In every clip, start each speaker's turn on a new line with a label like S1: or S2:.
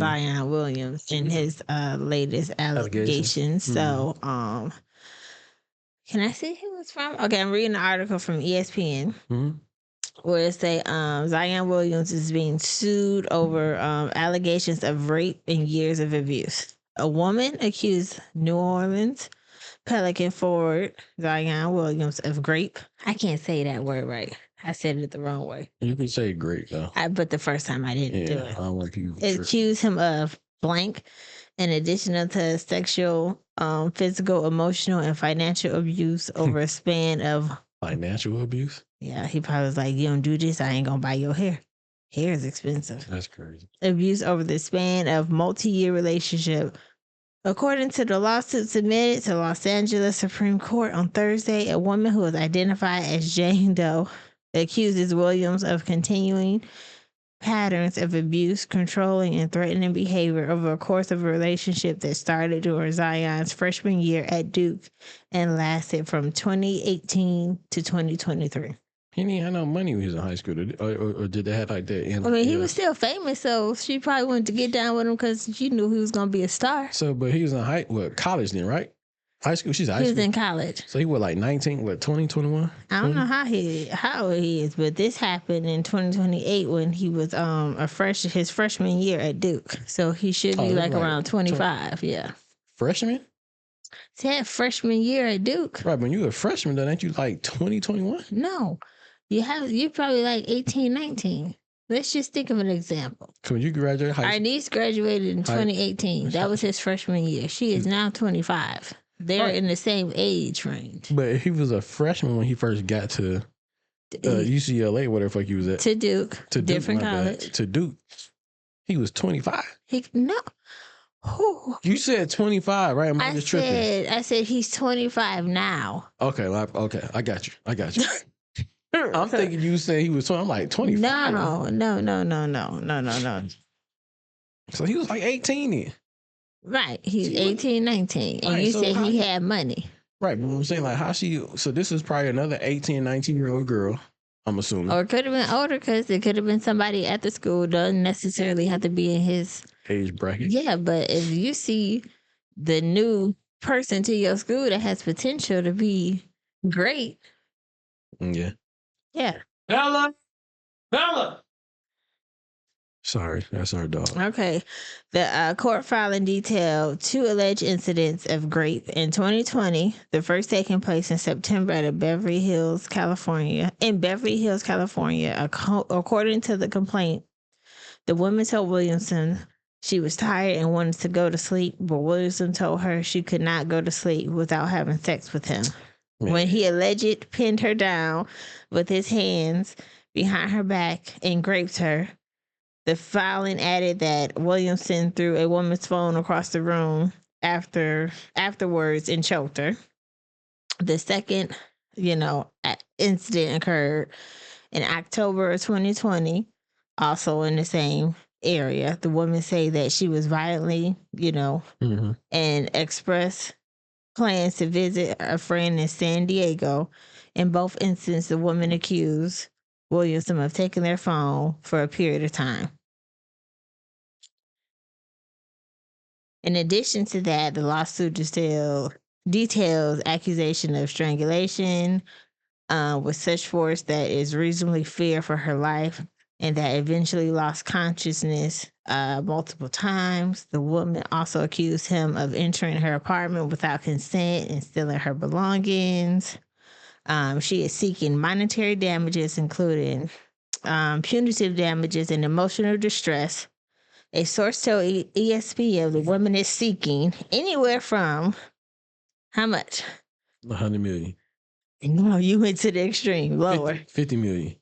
S1: Zion Williams in his latest allegations. So, can I see who it's from? Okay, I'm reading an article from ESPN. Where it say Zion Williams is being sued over allegations of rape and years of abuse. A woman accused New Orleans Pelican forward Zion Williams of grape. I can't say that word right. I said it the wrong way.
S2: You can say grape though.
S1: But the first time I didn't do it.
S2: I don't want you
S1: accused him of blank, in addition to sexual, physical, emotional, and financial abuse over a span of
S2: financial abuse.
S1: Yeah, he probably was like, you don't do this, I ain't gonna buy your hair. Hair is expensive.
S2: That's crazy.
S1: Abuse over the span of multi-year relationship. According to the lawsuit submitted to Los Angeles Supreme Court on Thursday, a woman who was identified as Jane Doe accuses Williams of continuing patterns of abuse, controlling, and threatening behavior over a course of a relationship that started during Zion's freshman year at Duke and lasted from 2018 to 2023.
S2: He didn't have no money when he was in high school, or did they have like that?
S1: He was still famous, so she probably wanted to get down with him because she knew he was going to be a star.
S2: So, but he was in college then, right? High school? She's high school?
S1: He was in college.
S2: So he was like 19, 20, 21?
S1: I don't know how old he is, but this happened in 2028 when he was his freshman year at Duke. So he should be like around 25, yeah.
S2: Freshman?
S1: He had freshman year at Duke.
S2: Right, when you were a freshman, then ain't you like 20, 21?
S1: No. You're probably like 18, 19. Let's just think of an example.
S2: When you graduated high school?
S1: Our niece graduated in 2018. That was his freshman year. She is now 25. They're in the same age range.
S2: But he was a freshman when he first got to UCLA, whatever the fuck he was at.
S1: To Duke. Different college.
S2: To Duke. He was 25.
S1: No.
S2: You said 25, right?
S1: I said he's 25 now.
S2: Okay, I got you. I'm thinking you said he was 20. I'm like 25.
S1: No.
S2: So he was like 18 then.
S1: Right. He's 18, 19. And you said he had money.
S2: Right. But I'm saying, like, so this is probably another 18, 19-year-old girl, I'm assuming.
S1: Or it could have been older because it could have been somebody at the school. Doesn't necessarily have to be in his
S2: age bracket.
S1: Yeah, but if you see the new person to your school that has potential to be great.
S2: Yeah.
S1: Yeah.
S2: Bella! Sorry, that's our dog.
S1: Okay. The court filing detailed 2 alleged incidents of rape in 2020, the first taking place in September at Beverly Hills, California. According to the complaint, the woman told Williamson she was tired and wanted to go to sleep, but Williamson told her she could not go to sleep without having sex with him. Man. When he alleged pinned her down with his hands behind her back and raped her, the filing added that Williamson threw a woman's phone across the room afterwards and choked her. The second, incident occurred in October of 2020, also in the same area. The woman say that she was violently, and expressed plans to visit a friend in San Diego. In both instances, the woman accused Williamson of taking their phone for a period of time. In addition to that, the lawsuit details accusation of strangulation with such force that is reasonably fear for her life, and that eventually lost consciousness multiple times. The woman also accused him of entering her apartment without consent and stealing her belongings. She is seeking monetary damages, including punitive damages and emotional distress. A source told ESPN the woman is seeking anywhere from how much?
S2: 100 million.
S1: No, you went to the extreme, lower.
S2: 50 million.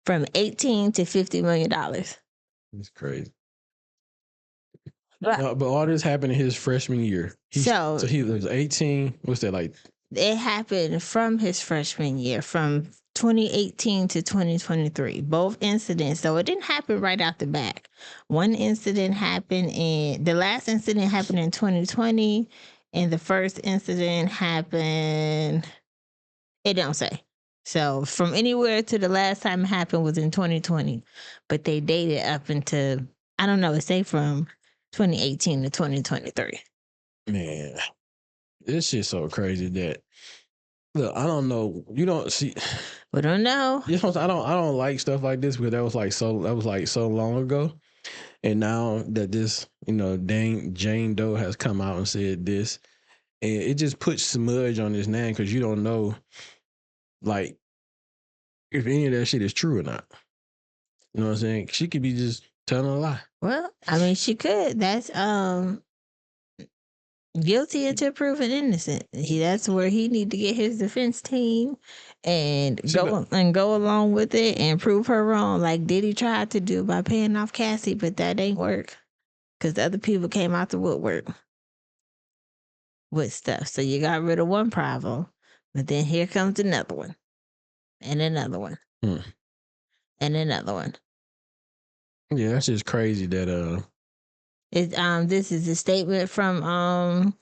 S1: From $18 to $50 million.
S2: That's crazy. But all this happened in his freshman year. So he was 18. What's that like?
S1: It happened from his freshman year, from 2018 to 2023. Both incidents, so it didn't happen right out the back. The last incident happened in 2020, and the first incident happened, it don't say. So from anywhere to the last time it happened was in 2020, but they dated up into I don't know. It say from 2018 to 2023.
S2: Man, this shit's so crazy that look, I don't know. You don't see.
S1: We don't know.
S2: I don't like stuff like this because that was like so long ago, and now that this Jane Doe has come out and said this, and it just puts smudge on this name because you don't know like if any of that shit is true or not. You know what I'm saying? She could be just telling a lie.
S1: Well, I mean, she could. That's guilty until proven innocent. That's where he need to get his defense team and go along with it and prove her wrong, like Diddy tried to do by paying off Cassie, but that ain't work because the other people came out the woodwork with stuff. So you got rid of one problem, but then here comes another one, and another one, and another one.
S2: Yeah, that's just crazy that
S1: this is a statement from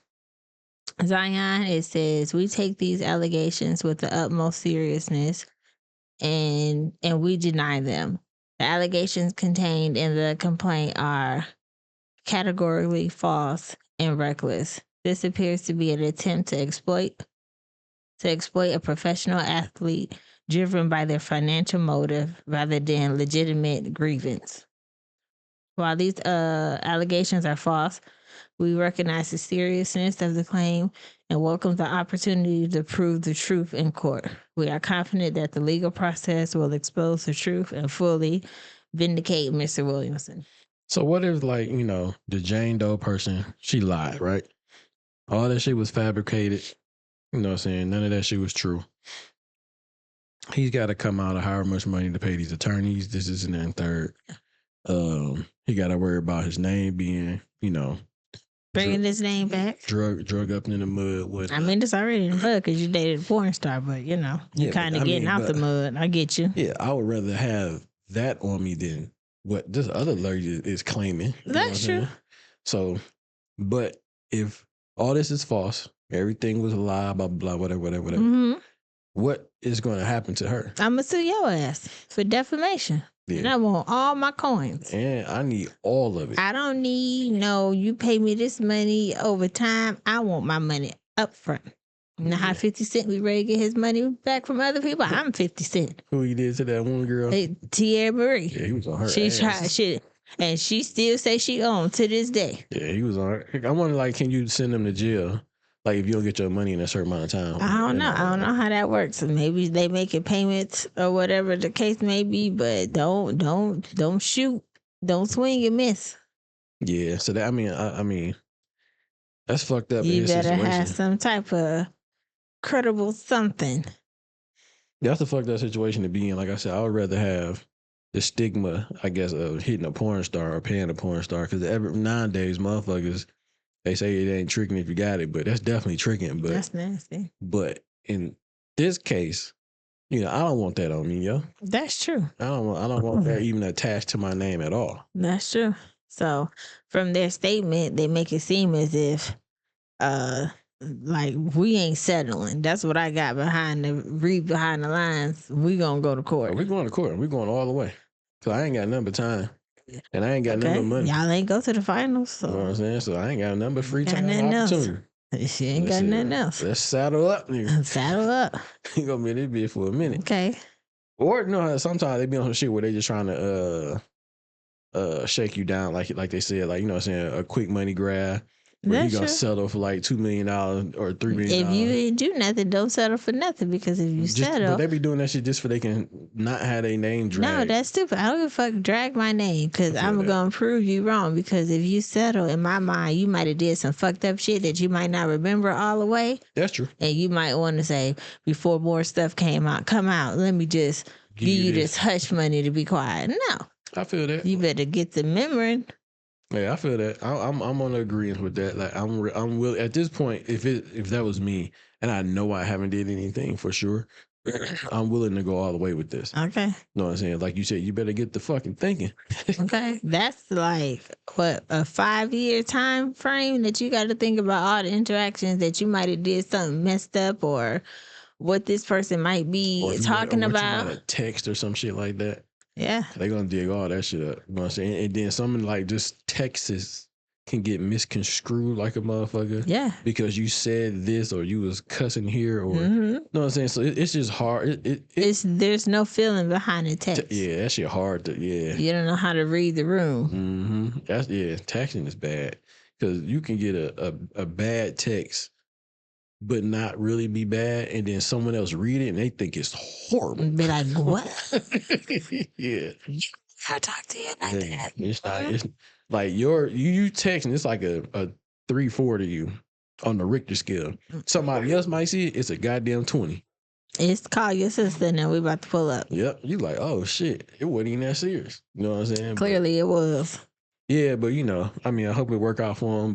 S1: Zion. It says, "We take these allegations with the utmost seriousness and we deny them. The allegations contained in the complaint are categorically false and reckless. This appears to be an attempt to exploit a professional athlete driven by their financial motive rather than legitimate grievance. While these allegations are false, we recognize the seriousness of the claim and welcome the opportunity to prove the truth in court. We are confident that the legal process will expose the truth and fully vindicate Mr. Williamson."
S2: So what if, like, the Jane Doe person, she lied, right? All that shit was fabricated. You know what I'm saying? None of that shit was true. He's got to come out of however much money to pay these attorneys. This, and that, and third. He got to worry about his name being,
S1: bringing his name back,
S2: drug up in the mud. With,
S1: I mean, it's already in the mud because you dated a porn star, but you're kind of getting out the mud. I get you.
S2: Yeah, I would rather have that on me than what this other lawyer is claiming.
S1: That's true.
S2: So, but if all this is false, everything was a lie, blah blah, whatever.
S1: Mm-hmm.
S2: What is going to happen to her?
S1: I'm gonna sue your ass for defamation. Yeah. And I want all my coins.
S2: And I need all of it.
S1: I don't need you pay me this money over time. I want my money up front. You know how 50 Cent we ready to get his money back from other people? I'm 50 Cent.
S2: Who he did to that one girl?
S1: Tierra Marie.
S2: Yeah, he was on her
S1: she
S2: ass.
S1: Tried shit. And she still say she owned to this day.
S2: Yeah, he was on her. I wonder, can you send him to jail? Like, if you don't get your money in a certain amount of time.
S1: I don't know. I don't know how that works. Maybe they making payments or whatever the case may be, but don't shoot. Don't swing and miss.
S2: Yeah. So that, I mean, that's fucked up.
S1: You better have some type of credible something.
S2: That's a fucked up situation to be in. Like I said, I would rather have the stigma, I guess, of hitting a porn star or paying a porn star. Because nowadays, motherfuckers, they say it ain't tricking if you got it, but that's definitely tricking. But
S1: that's nasty.
S2: But in this case, I don't want that on me, yo.
S1: That's true.
S2: I don't want that even attached to my name at all.
S1: That's true. So from their statement, they make it seem as if like we ain't settling. That's what I got behind the lines. We gonna go to court.
S2: We're going to court. We're going all the way. Cause I ain't got nothing but time. And I ain't got nothing but money.
S1: Y'all ain't go to the finals. So.
S2: You know what I'm saying? So I ain't got nothing but free time and opportunity.
S1: She ain't got nothing else.
S2: Let's saddle up, nigga.
S1: Saddle up.
S2: You gonna be in this bitch for a minute.
S1: Okay.
S2: Or sometimes they be on some shit where they just trying to shake you down, like they said, like, what I'm saying, a quick money grab. Where you gonna settle for like $2 million or $3 million.
S1: If you didn't do nothing, don't settle for nothing, because if you settle,
S2: but they be doing that shit just for they can not have their name dragged.
S1: No, that's stupid. I don't give a fuck. Drag my name, because I'm gonna prove you wrong. Because if you settle, in my mind, you might have did some fucked up shit that you might not remember all the way.
S2: That's true.
S1: And you might want to say, before more stuff come out, let me just give you this hush money to be quiet. No,
S2: I feel that.
S1: You better get the memory.
S2: Yeah, I feel that. I'm on agreement with that. Like, I'm willing at this point. If that was me, and I know I haven't did anything for sure, I'm willing to go all the way with this.
S1: Okay.
S2: You know what I'm saying? Like you said, you better get the fucking thinking.
S1: Okay, that's like what, a 5-year time frame that you got to think about all the interactions that you might have did something messed up, or what this person might be talking about.
S2: A text or some shit like that.
S1: Yeah.
S2: They're gonna dig all that shit up. You know what I'm saying? And then something like just Texas can get misconstrued like a motherfucker.
S1: Yeah.
S2: Because you said this or you was cussing here or
S1: Mm-hmm.
S2: you know what I'm saying? So it's just hard.
S1: There's no feeling behind the text.
S2: Yeah, that shit hard to
S1: You don't know how to read the room.
S2: Mm-hmm. Texting is bad. Because you can get a bad text but not really be bad, and then someone else read it and they think it's horrible.
S1: And be like, what?
S2: Yeah.
S1: I talk to you like that.
S2: It's not. It's like you texting. It's like a 3-4 to you on the Richter scale. Somebody else might see it. It's a goddamn 20.
S1: It's call your sister, and then we about to pull up.
S2: Yep. You like, oh shit, it wasn't even that serious. You know what I'm saying?
S1: Clearly, it was.
S2: Yeah, but I mean, I hope it work out for them.